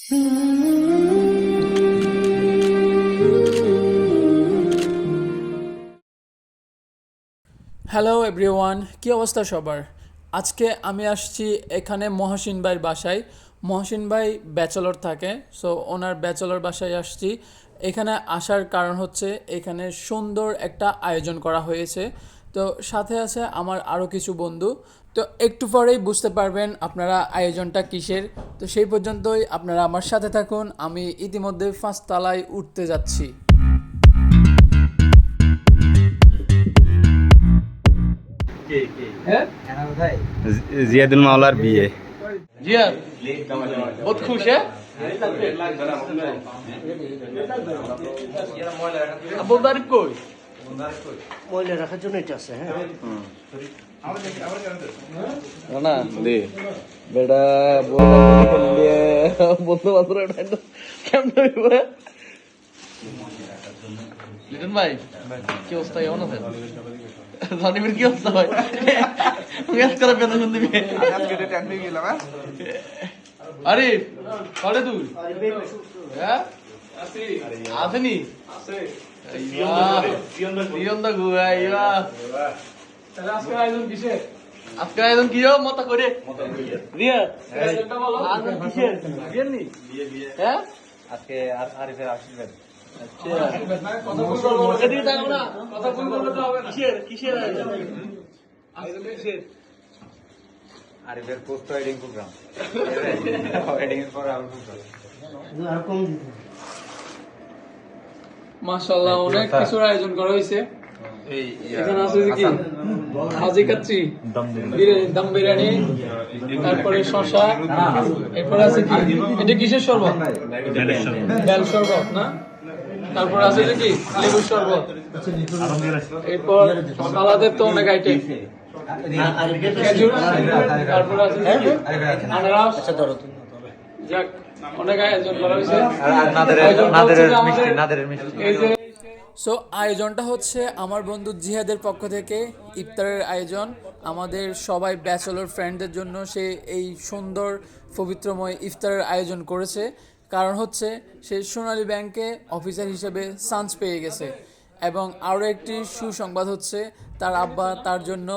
Hello everyone, কী অবস্থা সবার? আজকে আমি আসছি এখানে মহসিন ভাইয়ের বাসায়। মহসিন ভাই ব্যাচেলর থাকে, সো ওনার ব্যাচেলর বাসায় আসছি। এখানে আসার কারণ হচ্ছে এখানে সুন্দর একটা আয়োজন করা হয়েছে। তো সাথে আছে আমার আরও কিছু বন্ধু। তো একটু পরেই বুঝতে পারবেন আপনারা আয়োজনটা কিসের। তো সেই পর্যন্তই আপনারা আমার সাথে থাকুন। আমি ইতিমধ্যে 5 তলায় উঠতে যাচ্ছি। জিয়াদুল মাওলার বিয়ে। জিয়া বহুত খুশ হ্যাঁ আবুল তারিফ কই ময়লা রাখার জন্য এটা আছে। হ্যাঁ না দে বেটা বন্ধু বান্ধব কেমন লিটন ভাই কি অবস্থা? কেমন আছেন? ধনীবের কি অবস্থা ভাই? ম্যাচ করে বেতন দিবি আরে কলে তুই হ্যাঁ আসেনি আজকের আয়োজন কি মতো করে হ্যাঁ আজকে আরিফের আশীর্বাদ। আরিফের পোস্ট ওয়েডিং প্রোগ্রাম। ওয়েডিং এর পর আবার প্রোগ্রাম। মাশাআল্লাহ, অনেক কিছুর আয়োজন করা হয়েছে। এখানে আছে কি হাজি কাচ্চি, দম বিরিয়ানি, তারপরে শসা, এরপর আছে কি এটা কিসের শরবত? বেল শরবত না? তারপর আছে কি লেবুর শরবত, এরপর সালাদের তো অনেক আইটেম, খেজুর, তারপর আছে কি আনারস। যাক, অনেক আয়োজন করা হয়েছে। সো আয়োজনটা হচ্ছে আমার বন্ধু জিহাদের পক্ষ থেকে ইফতারের আয়োজন। আমাদের সবাই ব্যাচেলর ফ্রেন্ডদের জন্য সে এই সুন্দর পবিত্রময় ইফতারের আয়োজন করেছে। কারণ হচ্ছে সে সোনালী ব্যাংকে অফিসার হিসেবে চান্স পেয়ে গেছে। এবং আরও একটি সুসংবাদ হচ্ছে তার আব্বা তার জন্য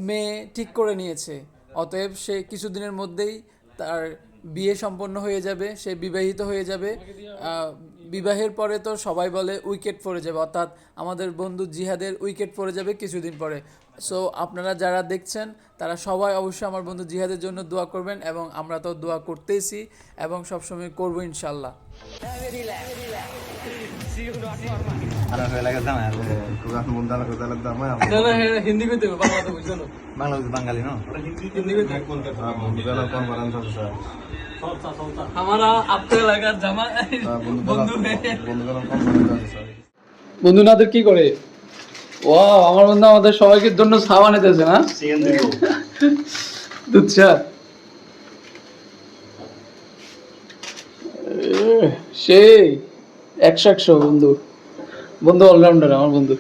মেয়ে ঠিক করে নিয়েছে। অতএব সে কিছুদিনের মধ্যেই তার বিয়ে সম্পন্ন হয়ে যাবে, সে বিবাহিত হয়ে যাবে। বিবাহের পরে তো সবাই বলে উইকেট পড়ে যাবে, অর্থাৎ আমাদের বন্ধু জিহাদের উইকেট পড়ে যাবে কিছুদিন পরে। সো আপনারা যারা দেখছেন তারা সবাই অবশ্যই আমার বন্ধু জিহাদের জন্য দোয়া করবেন, এবং আমরা তো দোয়া করতেইছি এবং সবসময় করবো ইনশাল্লাহ। হিন্দি করতে হবে, বাংলা তো বুঝছো না? বাংলা বাঙালি না, হিন্দি করতে हमारा आपके এলাকার জামা বন্ধু নাদের কি করে? ওয়াও, আমার বন্ধু আমাদের সবাইকে জন্য সাবান এনেছে না? দুধ সেই 100 বন্ধু, বন্ধু অলরাউন্ডার আমার বন্ধু।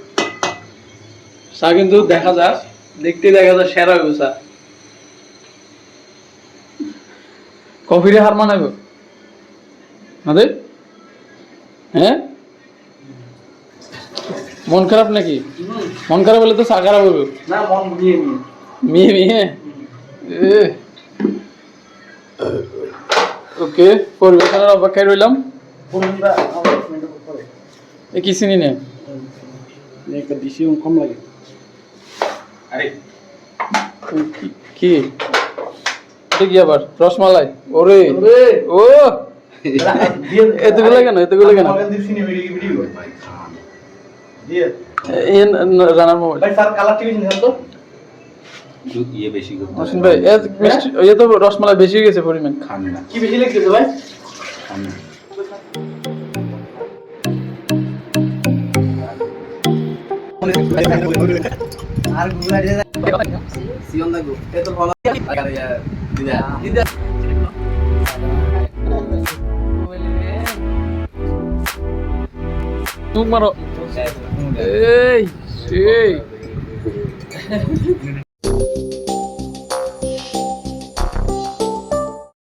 চা কিন্তু দেখা যায়, দেখতে দেখা যায় সেরা চা। কফিরে হার মানাবো আমাদের? হ্যাঁ, মন খারাপ নাকি? মন খারাপ হলে তো চা খারাপ হবে না। মন মিয়ে মিয়ে ওকে, পরিবেশনের অপেক্ষায় রইলাম। কি চিনি না একটা দিশি কম লাগে। আরে কি কি আবার রসমালাই? ওরে ও এতগুলো কেন? এতগুলো কেন? রানার মোবাইল ভাই, এ তো রসমালাই বেশি হয়ে গেছে পরিমাণ। কি বেশি লেগেছে ভাই? আর গুলাড়ি সিয়ন লাগো এত ভালো দিদা দিদা তুক মারো এই সেই